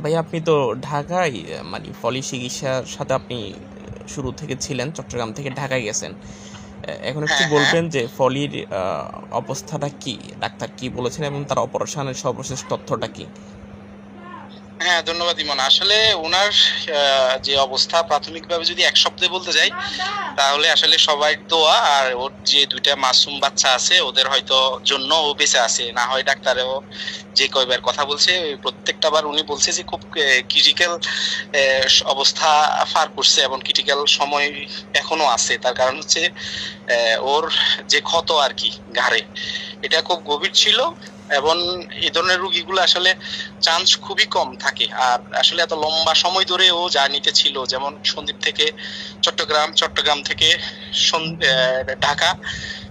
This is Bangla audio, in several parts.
ভাই আপনি তো ঢাকায় মানে ফলি চিকিৎসার সাথে আপনি শুরু থেকে ছিলেন, চট্টগ্রাম থেকে ঢাকায় গেছেন। এখন একটু হ্যাঁ, হ্যাঁ। বলবেন যে ফলির অবস্থাটা কি, ডাক্তার কি বলেছেন এবং তার অপারেশনের সর্বশেষ তথ্যটা কি? হ্যাঁ, ধন্যবাদ ইমন। আসলে উনার যে অবস্থা প্রাথমিকভাবে যদি এক শব্দে বলতে যাই, তাহলে আসলে সবাই দোয়া আর ওর যে ২ টা মাসুম বাচ্চা আছে ওদের হয়তো জন্য ও বেঁচে আছে। না হয় ডাক্তারেও যে কয়বার কথা বলছে ওই প্রত্যেকটা বার উনি বলছে যে খুব ক্রিটিক্যাল অবস্থা পার করছে এবং ক্রিটিক্যাল সময় এখনো আছে। তার কারণ হচ্ছে ওর যে ক্ষত আরকি ঘাড়ে, এটা খুব গভীর ছিল এবং এই ধরনের রোগীগুলো আসলে চান্স খুবই কম থাকে। আর আসলে এত লম্বা সময় ধরে ও জার্নিতে ছিল, যেমন সন্দ্বীপ থেকে চট্টগ্রাম, চট্টগ্রাম থেকে ঢাকা।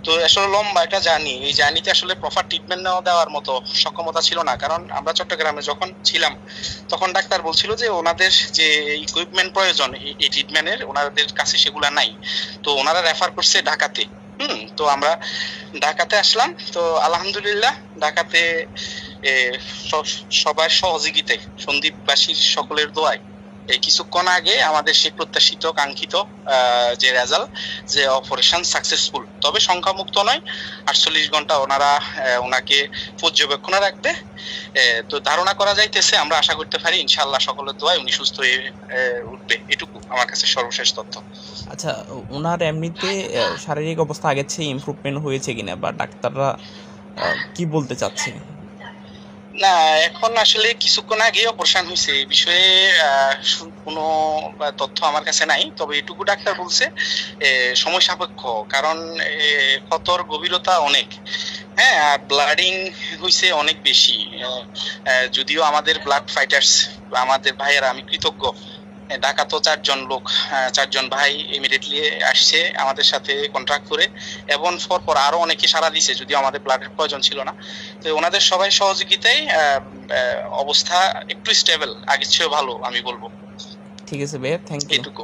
তো আসলে লম্বা একটা জার্নি। এই জার্নিতে আসলে প্রপার ট্রিটমেন্ট দেওয়ার মতো সক্ষমতা ছিল না, কারণ আমরা চট্টগ্রামে যখন ছিলাম তখন ডাক্তার বলছিল যে ওনাদের যে ইকুইপমেন্ট প্রয়োজন এই ট্রিটমেন্টের ওনাদের কাছে সেগুলা নাই। তো ওনারা রেফার করছে ঢাকাতে। তো আমরা ঢাকাতে আসলাম। তো আলহামদুলিল্লাহ ঢাকাতে এ, সবার সহযোগিতায়, সন্দ্বীপবাসীর সকলের দোয়ায় এই কিছুক্ষণ আগে আমাদের সেই প্রত্যাশিত কাঙ্ক্ষিত যে রেজাল্ট, যে অপারেশন সাকসেসফুল, তবে সংখ্যামুক্ত নয়। 48 ঘন্টা ওনারা ওনাকে পর্যবেক্ষণে রাখবে। তো ধারণা করা যাইতেছে, আমরা আশা করতে পারি ইনশাআল্লাহ সকলের দোয়ায় উনি সুস্থ হয়ে উঠবে। এটুকু আমার কাছে সর্বশেষ তথ্য। আচ্ছা, ওনার এমনিতে শারীরিক অবস্থা আগের চেয়ে ইমপ্রুভমেন্ট হয়েছে কিনা, বা ডাক্তাররা কি বলতে চাচ্ছে? না, এখন আসলে কিছুক্ষণ আগে অপারেশন হয়েছে, এই বিষয়ে কোনো তথ্য আমার কাছে নাই। তবে এটুকু ডাক্তার বলছে সময় সাপেক্ষ, কারণ ক্ষতর গভীরতা অনেক। হ্যাঁ, আর ব্লাডিং হয়েছে অনেক বেশি। যদিও আমাদের ব্লাড ফাইটার্স, আমাদের ভাইয়েরা, আমি কৃতজ্ঞ। ঢাকা তো 4 জন লোক, 4 জন ভাই ইমিডিয়েটলি আসছে আমাদের সাথে কন্ট্রাক্ট করে, এবং পর আরো অনেকে সাড়া দিছে, যদিও আমাদের ব্লাডের প্রয়োজন ছিল না। তো ওনাদের সবাই সহযোগিতায় অবস্থা একটু স্টেবল, আগের চেয়েও ভালো আমি বলবো। ঠিক আছে ভাইয়া, থ্যাংক ইউ। এটুকু।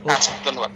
ওকে। আচ্ছা, ধন্যবাদ।